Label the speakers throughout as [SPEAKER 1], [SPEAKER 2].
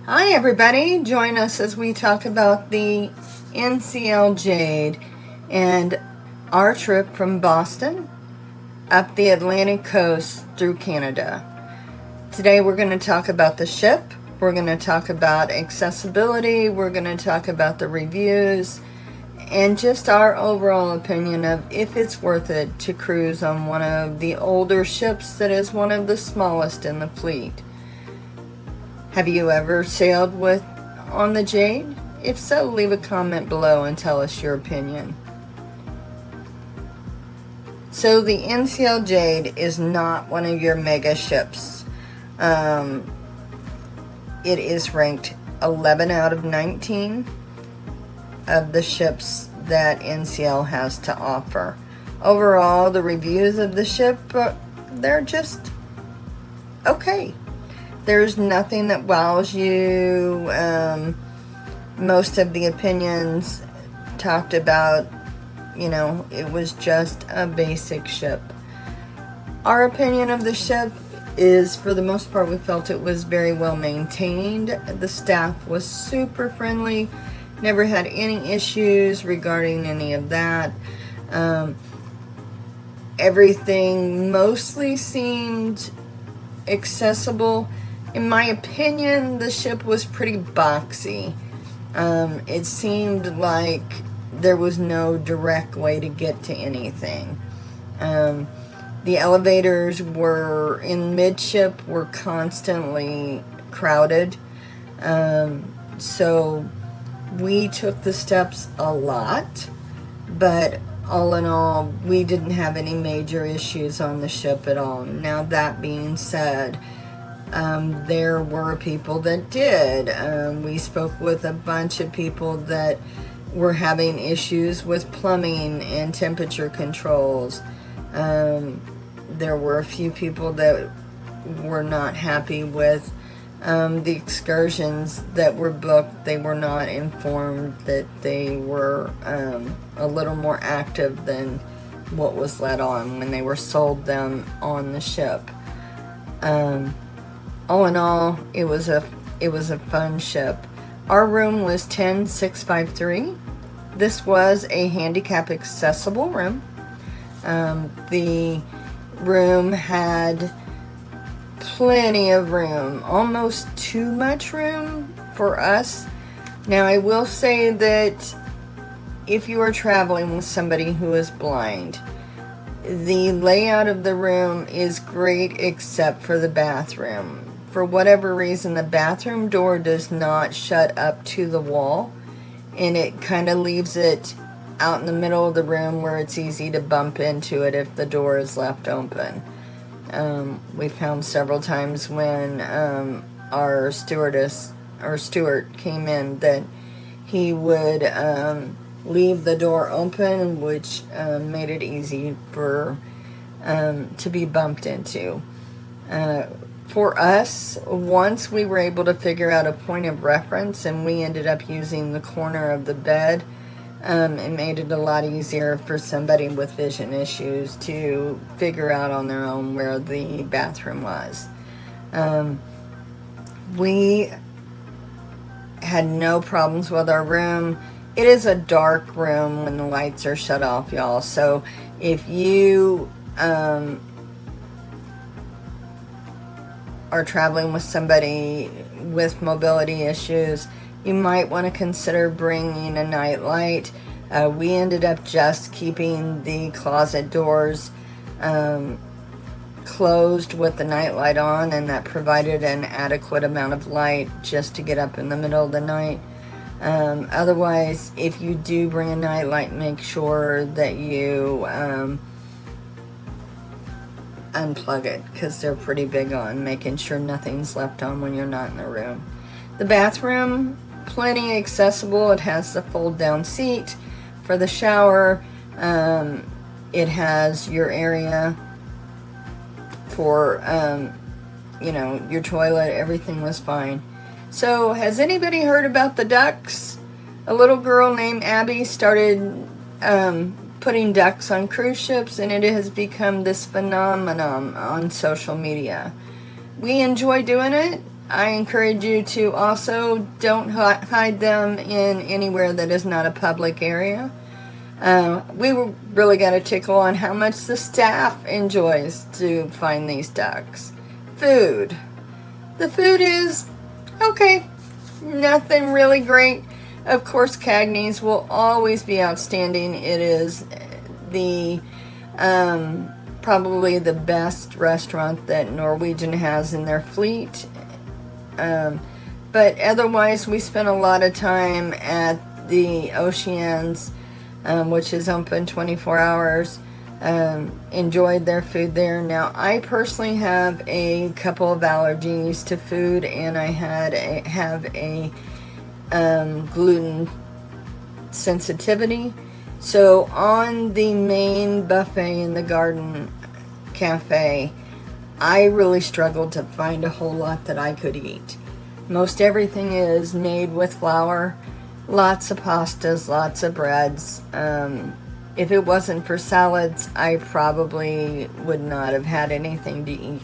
[SPEAKER 1] Hi everybody, join us as we talk about the NCL Jade and our trip from Boston up the Atlantic coast through Canada. Today we're going to talk about the ship, we're going to talk about accessibility, we're going to talk about the reviews, and just our overall opinion of if it's worth it to cruise on one of the older ships that is one of the smallest in the fleet. Have you ever sailed on the Jade? If so, leave a comment below and tell us your opinion. So the NCL Jade is not one of your mega ships. It is ranked 11 out of 19 of the ships that NCL has to offer. Overall, the reviews of the ship, they're just okay. There's nothing that wows you. Most of the opinions talked about, it was just a basic ship. Our opinion of the ship is, for the most part, we felt it was very well maintained. The staff was super friendly, never had any issues regarding any of that. Everything mostly seemed accessible. In my opinion, the ship was pretty boxy. It seemed like there was no direct way to get to anything. The elevators were in midship were constantly crowded. So we took the steps a lot, but all in all, we didn't have any major issues on the ship at all. Now, that being said, there were people that did. We spoke with a bunch of people that were having issues with plumbing and temperature controls. There were a few people that were not happy with the excursions that were booked. They were not informed that they were a little more active than what was let on when they were sold them on the ship. All in all, it was a fun ship. Our room was 10653. This was a handicap accessible room. The room had plenty of room, almost too much room for us. Now, I will say that if you are traveling with somebody who is blind, the layout of the room is great except for the bathroom. For whatever reason, the bathroom door does not shut up to the wall, and it kind of leaves it out in the middle of the room where it's easy to bump into it if the door is left open. We found several times when our steward came in that he would leave the door open, which made it easy to be bumped into. For us, once we were able to figure out a point of reference and we ended up using the corner of the bed, it made it a lot easier for somebody with vision issues to figure out on their own where the bathroom was. We had no problems with our room. It is a dark room when the lights are shut off, y'all. So if you are traveling with somebody with mobility issues, you might want to consider bringing a night light. We ended up just keeping the closet doors closed with the night light on, and that provided an adequate amount of light just to get up in the middle of the night. Otherwise, if you do bring a night light, make sure that you unplug it, because they're pretty big on making sure nothing's left on when you're not in the room. The bathroom, plenty accessible. It has the fold down seat for the shower. It has your area for your toilet. Everything was fine. So, has anybody heard about the ducks? A little girl named Abby started putting ducks on cruise ships, and it has become this phenomenon on social media. We enjoy doing it. I encourage you to also don't hide them in anywhere that is not a public area. We really got a tickle on how much the staff enjoys to find these ducks. Food. The food is okay. Nothing really great. Of course, Cagney's will always be outstanding. It is the probably the best restaurant that Norwegian has in their fleet. But otherwise, we spent a lot of time at the Oceans, which is open 24 hours. Enjoyed their food there. Now, I personally have a couple of allergies to food, and I have a gluten sensitivity. So on the main buffet in the Garden Cafe, I really struggled to find a whole lot that I could eat. Most everything is made with flour, lots of pastas, lots of breads. If it wasn't for salads, I probably would not have had anything to eat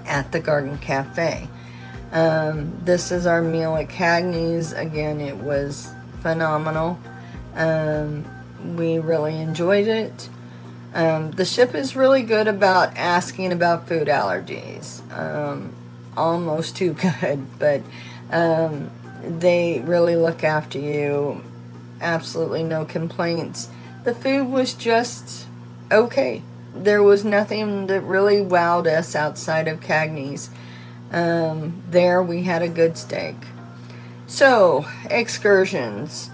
[SPEAKER 1] at the Garden Cafe. This is our meal at Cagney's. Again, it was phenomenal. We really enjoyed it. The ship is really good about asking about food allergies. Almost too good, but they really look after you. Absolutely no complaints. The food was just okay. There was nothing that really wowed us outside of Cagney's. There we had a good steak. So, excursions.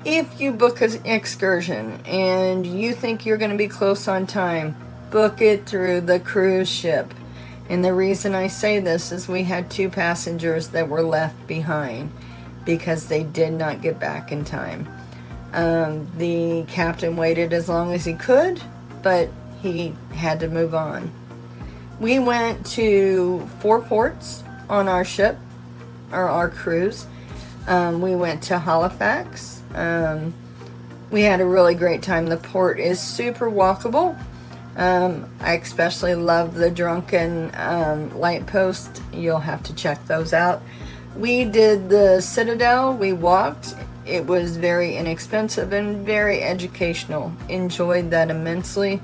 [SPEAKER 1] If you book an excursion and you think you're going to be close on time, book it through the cruise ship. And the reason I say this is we had 2 passengers that were left behind because they did not get back in time. The captain waited as long as he could, but he had to move on. We went to 4 ports on our ship, or our cruise. We went to Halifax. We had a really great time. The port is super walkable. I especially love the Drunken light post. You'll have to check those out. We did the Citadel. We walked. It was very inexpensive and very educational. Enjoyed that immensely.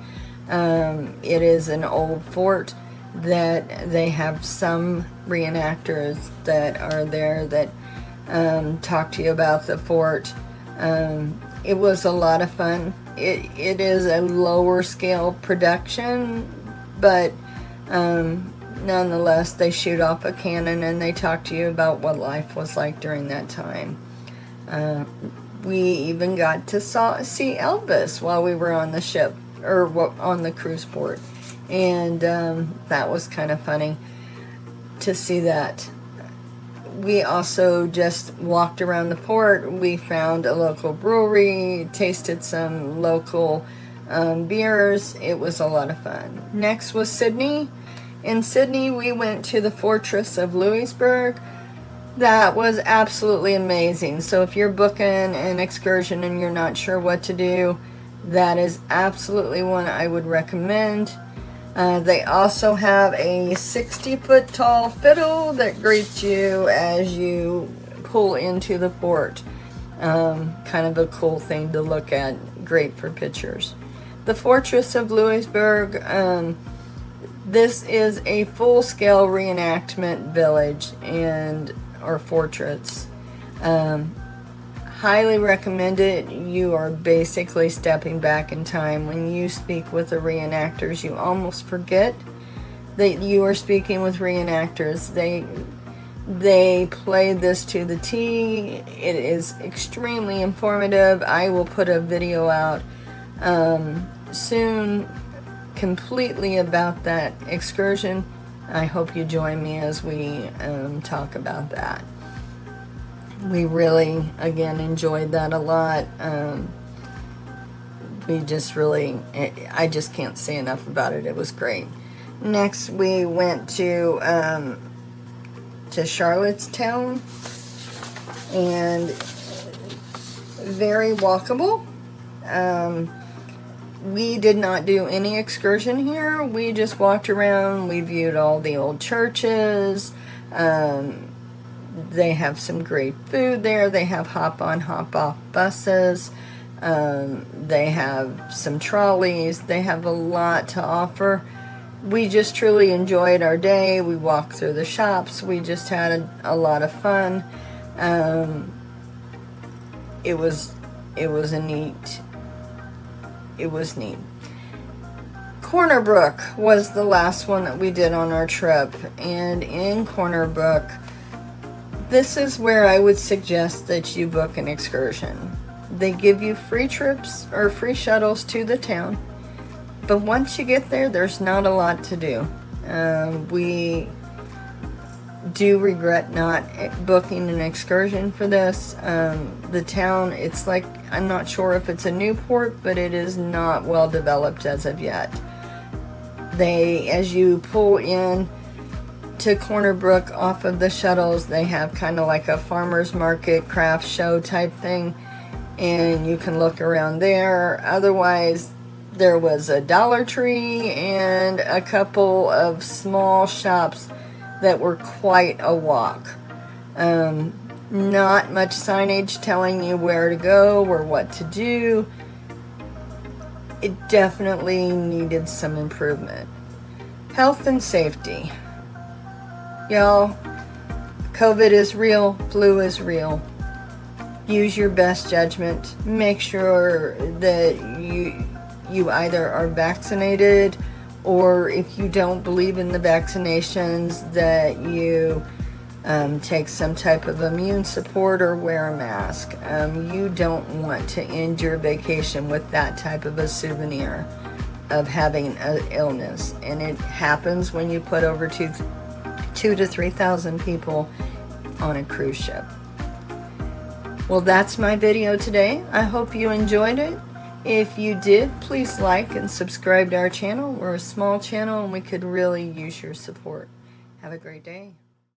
[SPEAKER 1] It is an old fort that they have some reenactors that are there that talk to you about the fort. It was a lot of fun. It is a lower scale production, but nonetheless, they shoot off a cannon and they talk to you about what life was like during that time. We even got to see Elvis while we were on the ship, or on the cruise port, and that was kind of funny to see that. We also just walked around the port. We found a local brewery, tasted some local beers. It was a lot of fun. Next was Sydney. In Sydney, we went to the Fortress of Louisbourg. That was absolutely amazing. So if you're booking an excursion and you're not sure what to do, that is absolutely one I would recommend. They also have a 60-foot tall fiddle that greets you as you pull into the port. Kind of a cool thing to look at. Great for pictures. The Fortress of Louisbourg. This is a full-scale reenactment village or fortress. Highly recommend it. You are basically stepping back in time. When you speak with the reenactors, you almost forget that you are speaking with reenactors. They play this to the T. It is extremely informative. I will put a video out soon completely about that excursion. I hope you join me as we talk about that. We really, again, enjoyed that a lot. We just really, I just can't say enough about it. It was great. Next, we went to Charlottetown, and very walkable. We did not do any excursion here. We just walked around. We viewed all the old churches. They have some great food there. They have hop-on, hop-off buses. They have some trolleys. They have a lot to offer. We just truly enjoyed our day. We walked through the shops. We just had a lot of fun. It was neat. Corner Brook was the last one that we did on our trip, and in Corner Brook, this is where I would suggest that you book an excursion. They give you free trips or free shuttles to the town, but once you get there, there's not a lot to do. We do regret not booking an excursion for this. The town, it's like, I'm not sure if it's a new port, but it is not well developed as of yet. As you pull in to Corner Brook off of the shuttles, they have kind of like a farmer's market craft show type thing, and you can look around there. Otherwise, there was a Dollar Tree and a couple of small shops that were quite a walk. Not much signage telling you where to go or what to do. It definitely needed some improvement. Health and safety. Y'all, COVID is real, flu is real. Use your best judgment. Make sure that you either are vaccinated, or if you don't believe in the vaccinations, that you take some type of immune support or wear a mask. You don't want to end your vacation with that type of a souvenir of having an illness. And it happens when you put over 2,000 to 3,000 people on a cruise ship. Well, that's my video today. I hope you enjoyed it. If you did, please like and subscribe to our channel. We're a small channel and we could really use your support. Have a great day.